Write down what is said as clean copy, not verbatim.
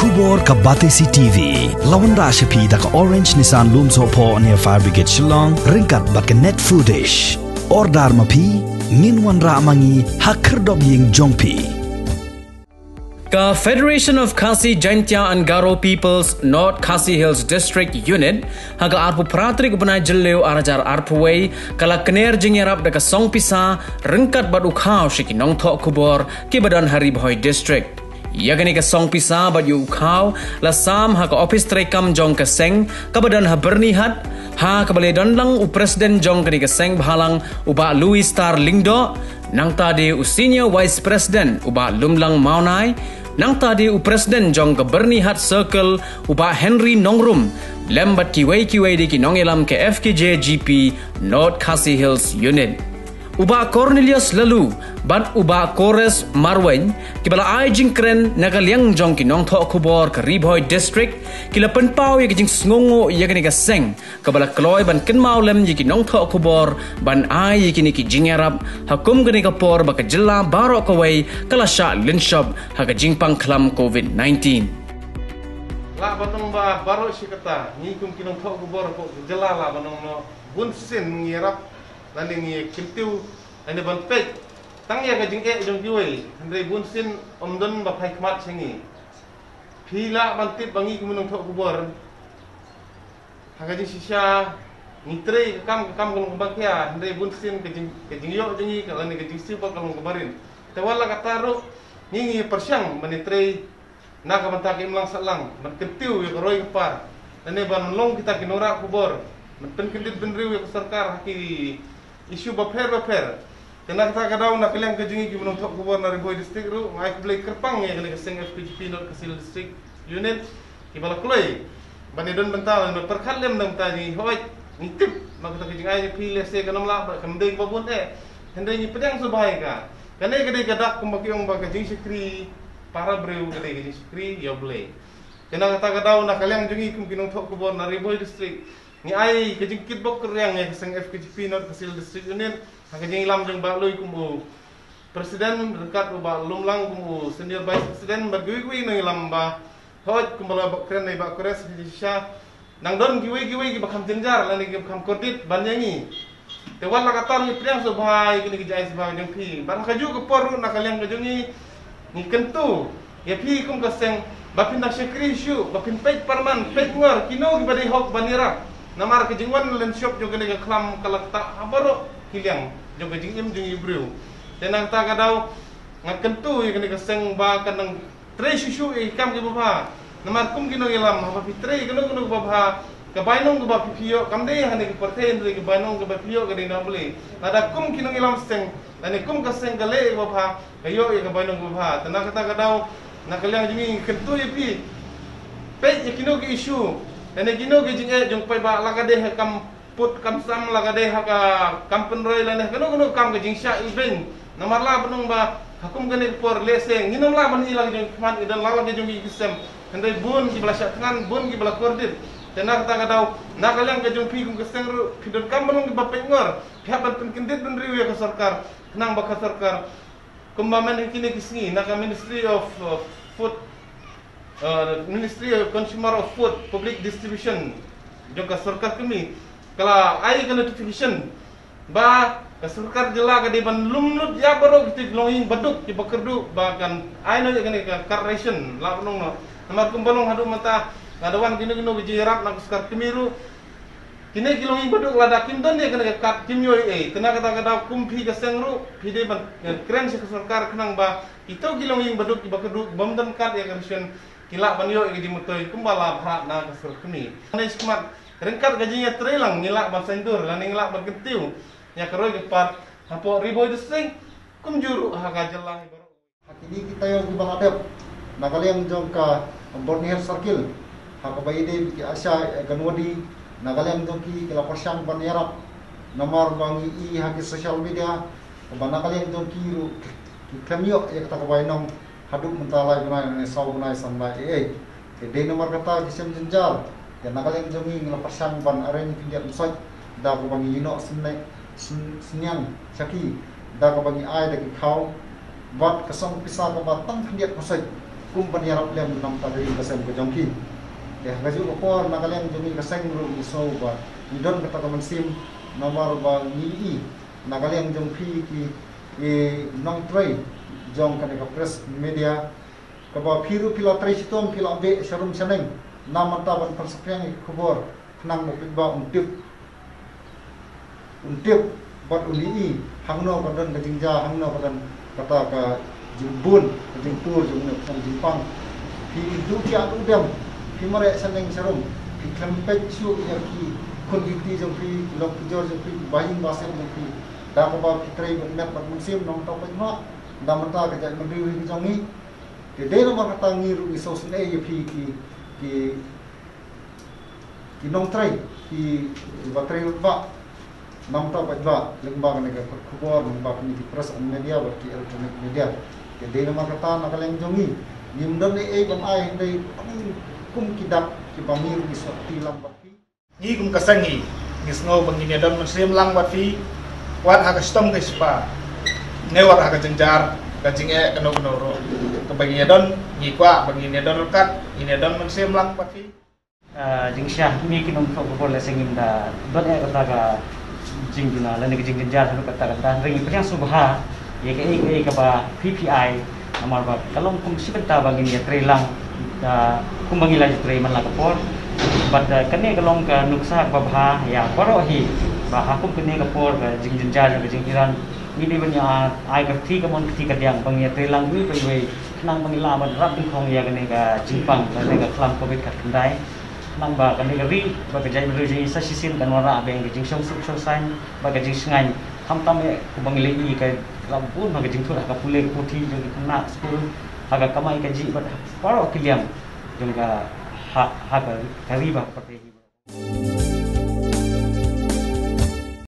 Kubor ka Batesi TV. Lawan ra shapi da ka Orange Nissan Lumso po near Fire Brigade Shillong. Ringkat bat ka net footage. Ordar mapi. Ninwan ra mangi hakerdob ying jongpi. Ka Federation of Khasi Jaintia and Garo Peoples North Khasi Hills District Unit haga arpu pratrik banai jelleu arajar arpuwei kala kener jingerap daka song pisa rengkat bad ukhaw shiki nong thok kubor ki badan hari bhoi district. Yagani ka song pisa bad yu ukhaw la sam haga office trekam jong ka seng ka badan ha bernihat ha ka bale dandang u presiden jong kani ka seng bhalang uba Louis Star Lingdo nang tadi u senior vice president uba Lumlang Maunai nang tadi u presiden jong ke bernihat circle uba Henry Nongrum lembat kiwei di ki nongelam ke FKJ GP North Khasi Hills Unit uba Cornelius Lalu bat uba Kores Marwen kibala ai jingkren nagaliang jong ki nong tho khubor ke Ribhoi district kila penpau ye jing sngongo ye kani ka seng kabala kloy ban kenmau lem ye ki nong tho khubor ban ai ye kini ki jingerap hakum gani ka por ba ka jilla baro ka wei kala sha linshop ha ka jingpang khlam COVID-19 la banong ba baro sikata ni kum ki nong tho khubor ko jilla la banong no bun sin ngirap lani ni kiltiu ane ban pek tang ya ka jing jong kiwei andre bun sin omdon ba phai khmat sengi phila ban tip bangi ku nong tho kubor haga ji sisa nitre kam kulung bakya andre bun sin ka jing yo jingi ka lani ka jing sipa kulung kubarin te wala ka taro ni persyang manitre na ka bantak imlang salang man kiltiu ya roi par ane ban long kita kinora kubor man penkindit benriu ya sarkar haki isu baper kena kata kadau nak kalian kejungi ki menontok kubur na Ribhoi district ru mai blai kerpang ya kena keseng FPGP North Khasi Hills district unit ki bala kulai bani don bental na perkhalem dam tadi hoi ni tip mak kata kejing ai pi lese kanam la kamdei babun hendai ni pedang subai ka kanai kadai gadak kumbakiong ba kejing sikri para breu kadai kejing sikri ya blai kena kata kadau nak kalian jungi ki menontok kubur na Ribhoi district ni ai kejing kitbok keryang ya keseng FPGP North Khasi Hills district unit kejing ilam jeng baloi kumu presiden dekat ba Lumlang kumu senior vice president bergui-gui nang ilam ba hoj kumbala bakren nei ba kores di sha nang don giwi ki bakam jenjar lani ki bakam kordit banyangi te wala katar ni priang so bhai kini ki jai sebab jeng pi bar kaju ke poru nak kalian kejungi ni kentu ya pi kum kaseng bapin nak sekri shu bapin pej parman pej ngor kino ki badi hok banira namar kejingwan len shop jo kini ke klam kalak tak abaro kiliang jong kejing im jong ibreu tenang ta kadau ngat kentu ye kene keseng ba kanang tre susu e kam ke baba namar kum kino ilam ha fitre keno baba ka bainong ke ba pipio kam de hane ke perten ke bainong ke ba pipio ke dina beli ada kum kino ilam seng lani kum keseng kale baba kayo ye ke bainong ke baba tenang ta kadau nak kalian jing kentu ye pi pe ye kino ke isu ene kino ke jing jong pai ba la ka de kam put kam sam laga deh haka kampen roy lane keno kam ke jingsha ibeng namarla benung ba hakum gane por leseng nginom la ban ilang jong kman idan lawan jong isem ndai bun ki bala syatngan bun ki bala kordit tenar ta gadau na kalian ke jong pi kum ke seng ru pidon kam benung ki bapet ngor pihak ban kendit ben riu ya ke sarkar kenang ba ke sarkar kumbamen kini kisni na ka Ministry of Food Ministry of Consumer of Food Public Distribution jong ka sarkar kami kalau ai ke notification ba ka sarkar jela ka deban lumnut ya baro kita longing baduk ki bakerdu bahkan ai no kene ka correction la nong no namar kumbalong hadu mata ngadawan kini bijirap nak sarkar kemiru kini ki longing baduk la dakim don ye kene ka kimyo kena kata kata kumpi ka sengru pide ban kren se sarkar kenang ba itu ki longing baduk ki bakerdu bomdan kat ya correction kila banyo di mutoi kumbala bhat na ka sarkar kemi ne smart rengkat gajinya terelang ngilak ban sendur lan ngilak ban kentiu nya keroi kepat hapo Ribhoi district kum juru ha gajelah ibaro hakini kita yo di bangadep nakaliang jong ka Borneo circle ha ka bayide ki asya ganwadi nakaliang jong ki kala persyang ban yarap nomor bangi i ha ki social media ban nakaliang jong ki kamyo ya kata ka bainong haduk mentalai bunai ne saw bunai sambai ke de nomor kata kisem jenjar ya nakaliang jongi ngala persang ban areng pinjat musaj da ko bangi ino senyang saki da ko bangi ai da ki khau bat kasong pisa ko batang pinjat musaj kum panyarap lem nam padri kasem ke jongki ya gaju ko nagalem jumi kaseng ru iso ba idon kata kaman sim nomor ba ni nagalem jongki ki nong tray jong kan ka press media ka ba phiru pila tray sitom pila be sharum chaneng nam ta ban persepeng khobor nang mo ba untip bat uni hangno badan kajingja hangno badan kata ka jimbun jingtur jung sang jimpang pi du kia tu dem pi mare saneng sarum pi klempet chu ya ki konditi jong pi lok jor jong pi bayin basem jong pi da ko ba trai net bat musim nong to pa no da mata ka ja mandri wi jong ni de no ma kata ngi ru iso sne ya pi ki nong trai ki ba trai ba nam ta ba lembaga nega khobor lembaga ni press media berki elektronik media ke de nama kata nakaleng jongi nimdon ai ban ai dei kum kidap ki pamir di soti lambat ni kum kasangi ngisno bangini don muslim lang wat fi wat ha custom ke spa ne wat ha jengjar kajing keno ro ke bangini don ni kwa bangini don kat ini don muslim lang wat fi jing syah mi kinom ko boleh singim da don kata ka jingina lan ke jengjar kata ring yang subha ye ke ba PPI amar ba kalong kum sibenta bangin ya trelang kum bangila tre man la kapor but kane kalong ka nuksa ba bha ya paro hi ba hakum kene kapor ka jingjar ka jingiran ini banya ai ka thi ka mon thi ka diang bang ya trelang wi pe we nang bangila ban rap khong ya kane ka jimpang kane ka klam covid ka kendai nang ba kane ka ri ba ka jai meru ji sa sisin kan wara beng jing song suk song san ba ka jing sngai tham tam e bangile i ka lampun maka jing thura ka pule puthi jo kena school aga kamai ka ji bat paro kiliam jong ka ha ka riba pate hi